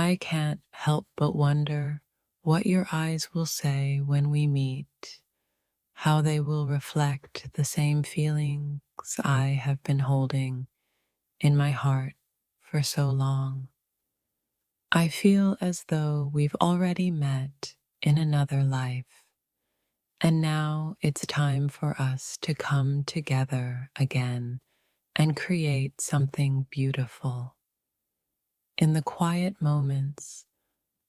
I can't help but wonder what your eyes will say when we meet, how they will reflect the same feelings I have been holding in my heart for so long. I feel as though we've already met in another life, and now it's time for us to come together again and create something beautiful. In the quiet moments,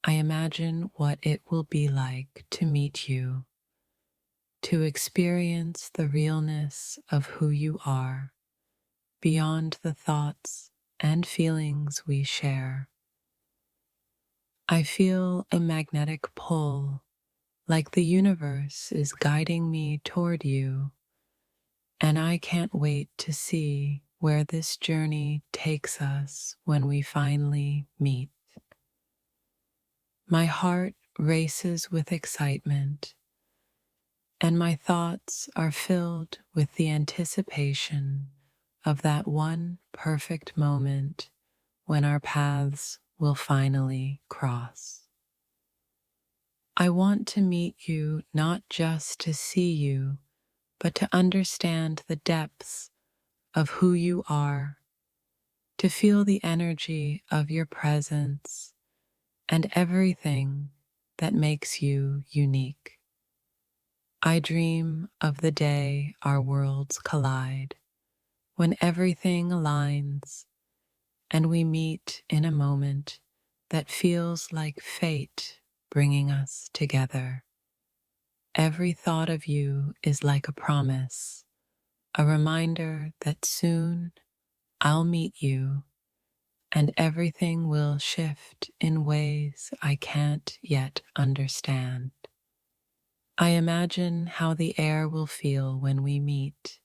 I imagine what it will be like to meet you, to experience the realness of who you are, beyond the thoughts and feelings we share. I feel a magnetic pull, like the universe is guiding me toward you, and I can't wait to see where this journey takes us when we finally meet. My heart races with excitement, and my thoughts are filled with the anticipation of that one perfect moment when our paths will finally cross. I want to meet you not just to see you, but to understand the depths of who you are, to feel the energy of your presence and everything that makes you unique. I dream of the day our worlds collide, when everything aligns and we meet in a moment that feels like fate bringing us together. Every thought of you is like a promise, a reminder that soon I'll meet you and everything will shift in ways I can't yet understand. I imagine how the air will feel when we meet,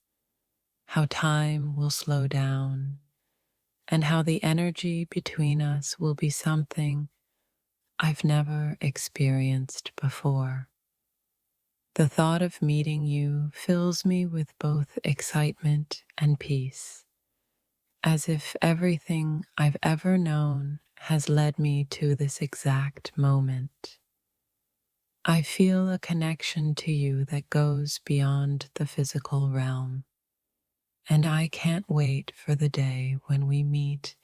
how time will slow down, and how the energy between us will be something I've never experienced before. The thought of meeting you fills me with both excitement and peace, as if everything I've ever known has led me to this exact moment. I feel a connection to you that goes beyond the physical realm, and I can't wait for the day when we meet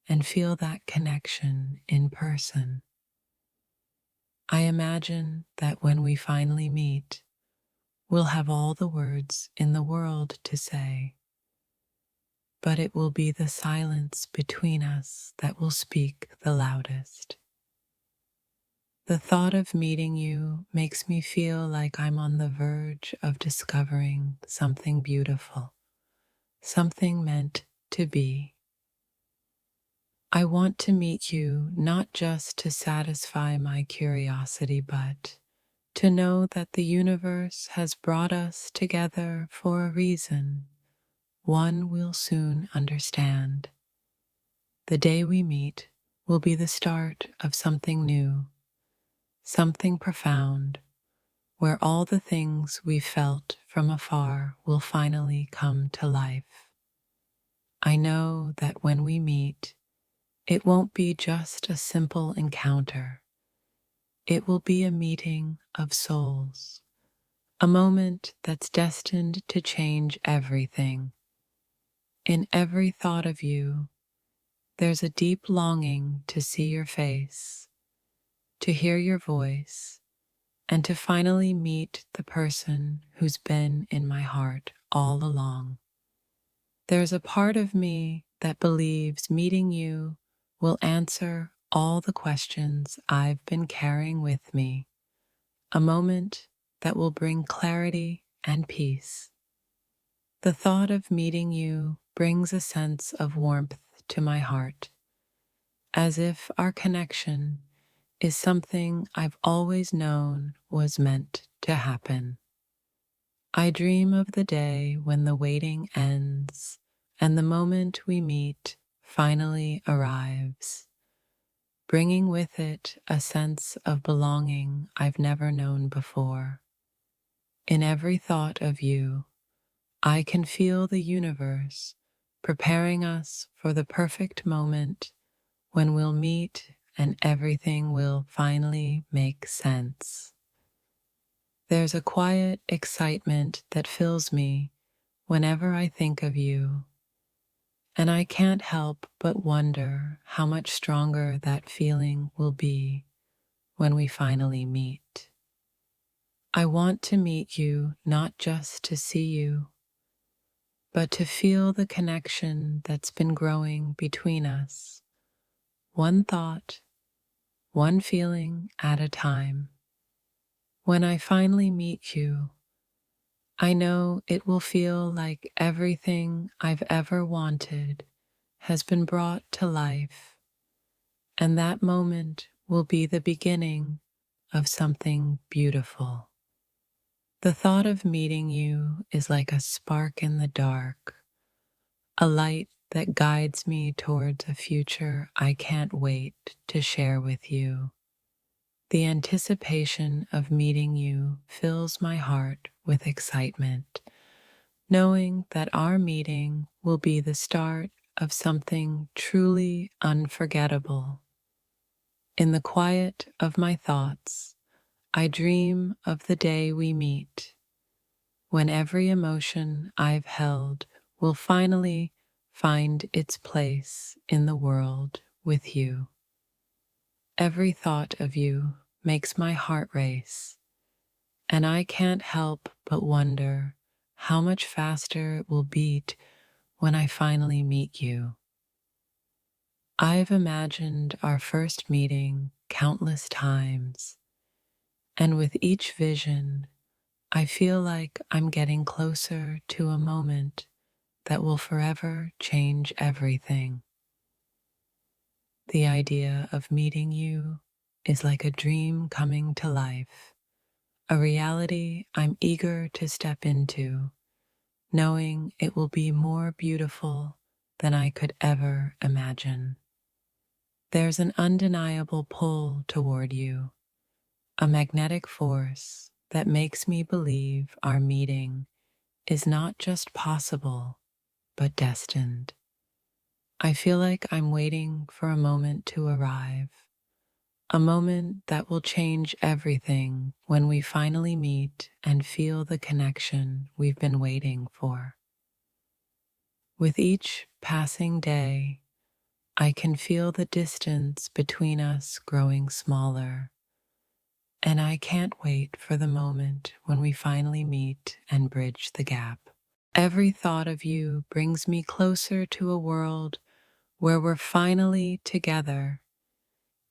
and feel that connection in person. I imagine that when we finally meet, we'll have all the words in the world to say, but it will be the silence between us that will speak the loudest. The thought of meeting you makes me feel like I'm on the verge of discovering something beautiful, something meant to be. I want to meet you not just to satisfy my curiosity, but to know that the universe has brought us together for a reason, one we'll soon understand. The day we meet will be the start of something new, something profound, where all the things we felt from afar will finally come to life. I know that when we meet, it won't be just a simple encounter. It will be a meeting of souls, a moment that's destined to change everything. In every thought of you, there's a deep longing to see your face, to hear your voice, and to finally meet the person who's been in my heart all along. There's a part of me that believes meeting you will answer all the questions I've been carrying with me, a moment that will bring clarity and peace. The thought of meeting you brings a sense of warmth to my heart, as if our connection is something I've always known was meant to happen. I dream of the day when the waiting ends and the moment we meet finally arrives, bringing with it a sense of belonging I've never known before. In every thought of you, I can feel the universe preparing us for the perfect moment when we'll meet and everything will finally make sense. There's a quiet excitement that fills me whenever I think of you, and I can't help but wonder how much stronger that feeling will be when we finally meet. I want to meet you not just to see you, but to feel the connection that's been growing between us, one thought, one feeling at a time. When I finally meet you, I know it will feel like everything I've ever wanted has been brought to life, and that moment will be the beginning of something beautiful. The thought of meeting you is like a spark in the dark, a light that guides me towards a future I can't wait to share with you. The anticipation of meeting you fills my heart with excitement, knowing that our meeting will be the start of something truly unforgettable. In the quiet of my thoughts, I dream of the day we meet, when every emotion I've held will finally find its place in the world with you. Every thought of you makes my heart race, and I can't help but wonder how much faster it will beat when I finally meet you. I've imagined our first meeting countless times, and with each vision, I feel like I'm getting closer to a moment that will forever change everything. The idea of meeting you is like a dream coming to life, a reality I'm eager to step into, knowing it will be more beautiful than I could ever imagine. There's an undeniable pull toward you, a magnetic force that makes me believe our meeting is not just possible, but destined. I feel like I'm waiting for a moment to arrive, a moment that will change everything when we finally meet and feel the connection we've been waiting for. With each passing day, I can feel the distance between us growing smaller, and I can't wait for the moment when we finally meet and bridge the gap. Every thought of you brings me closer to a world where we're finally together,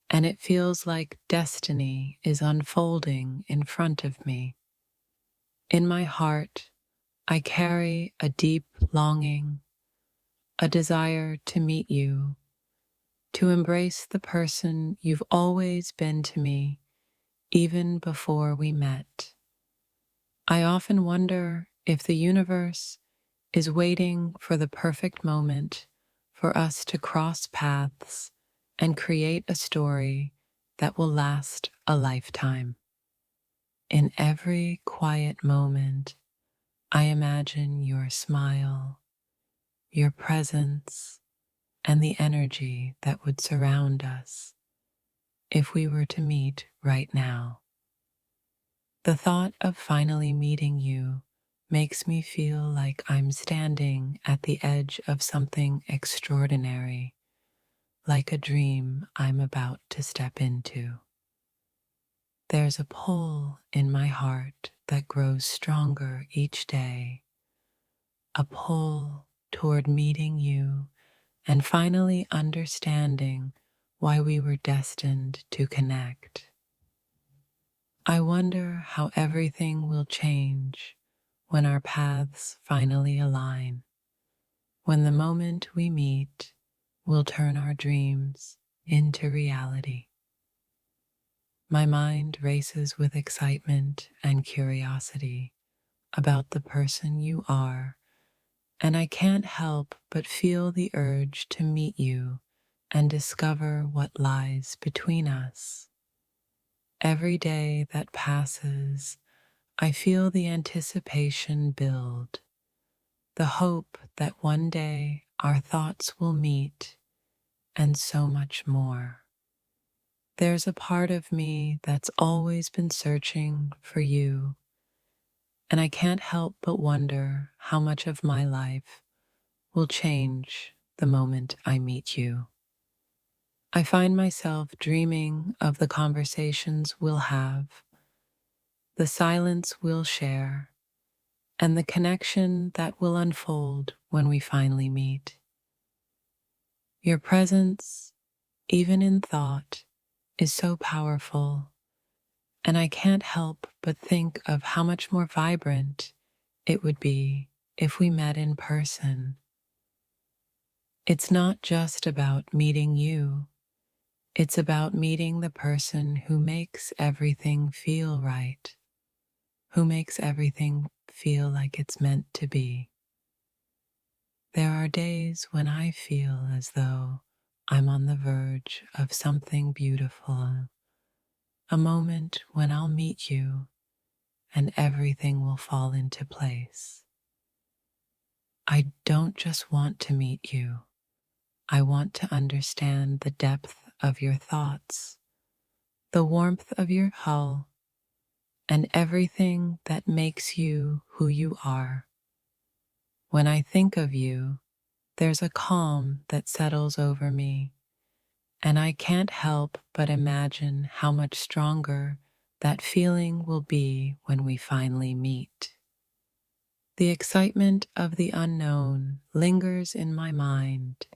and it feels like destiny is unfolding in front of me. In my heart, I carry a deep longing, a desire to meet you, to embrace the person you've always been to me, even before we met. I often wonder if the universe is waiting for the perfect moment for us to cross paths and create a story that will last a lifetime. In every quiet moment, I imagine your smile, your presence, and the energy that would surround us if we were to meet right now. The thought of finally meeting you makes me feel like I'm standing at the edge of something extraordinary, like a dream I'm about to step into. There's a pull in my heart that grows stronger each day, a pull toward meeting you and finally understanding why we were destined to connect. I wonder how everything will change when our paths finally align, when the moment we meet will turn our dreams into reality. My mind races with excitement and curiosity about the person you are, and I can't help but feel the urge to meet you and discover what lies between us. Every day that passes, I feel the anticipation build, the hope that one day our thoughts will meet, and so much more. There's a part of me that's always been searching for you, and I can't help but wonder how much of my life will change the moment I meet you. I find myself dreaming of the conversations we'll have, the silence we'll share, and the connection that will unfold when we finally meet. Your presence, even in thought, is so powerful, and I can't help but think of how much more vibrant it would be if we met in person. It's not just about meeting you, it's about meeting the person who makes everything feel right, who makes everything feel like it's meant to be. There are days when I feel as though I'm on the verge of something beautiful, a moment when I'll meet you and everything will fall into place. I don't just want to meet you. I want to understand the depth of your thoughts, the warmth of your hull, and everything that makes you who you are. When I think of you, there's a calm that settles over me, and I can't help but imagine how much stronger that feeling will be when we finally meet. The excitement of the unknown lingers in my mind,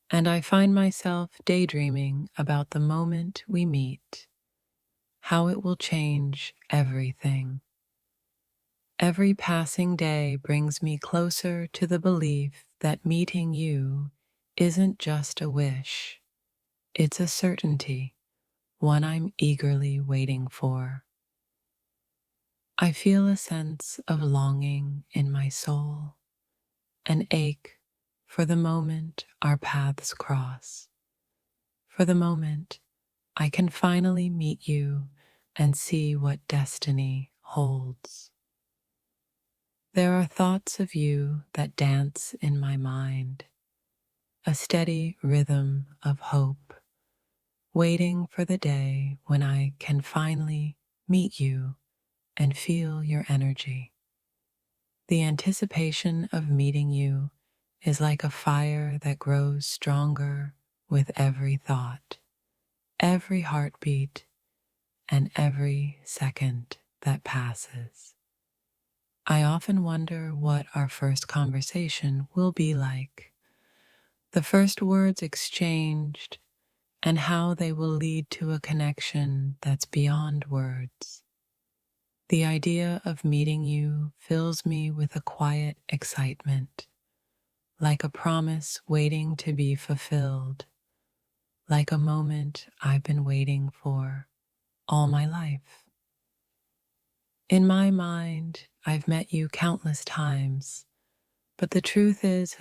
and I find myself daydreaming about the moment we meet, how it will change everything. Every passing day brings me closer to the belief that meeting you isn't just a wish, it's a certainty, one I'm eagerly waiting for. I feel a sense of longing in my soul, an ache for the moment our paths cross, for the moment I can finally meet you and see what destiny holds. There are thoughts of you that dance in my mind, a steady rhythm of hope, waiting for the day when I can finally meet you and feel your energy. The anticipation of meeting you is like a fire that grows stronger with every thought, every heartbeat, and every second that passes. I often wonder what our first conversation will be like, the first words exchanged, and how they will lead to a connection that's beyond words. The idea of meeting you fills me with a quiet excitement, like a promise waiting to be fulfilled, like a moment I've been waiting for all my life. In my mind, I've met you countless times, but the truth is,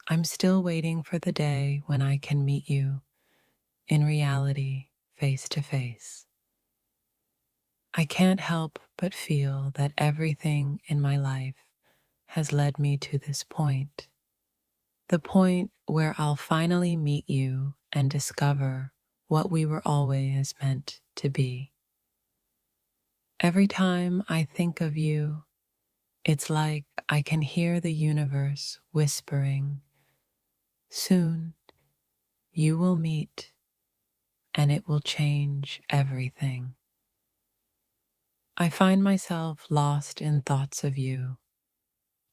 I'm still waiting for the day when I can meet you in reality, face to face. I can't help but feel that everything in my life has led me to this point, the point where I'll finally meet you and discover what we were always meant to be. Every time I think of you, it's like I can hear the universe whispering, soon you will meet and it will change everything. I find myself lost in thoughts of you,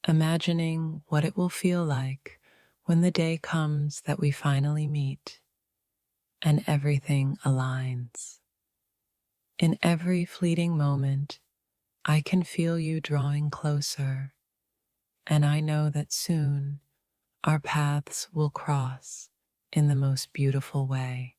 imagining what it will feel like when the day comes that we finally meet and everything aligns. In every fleeting moment, I can feel you drawing closer, and I know that soon our paths will cross in the most beautiful way.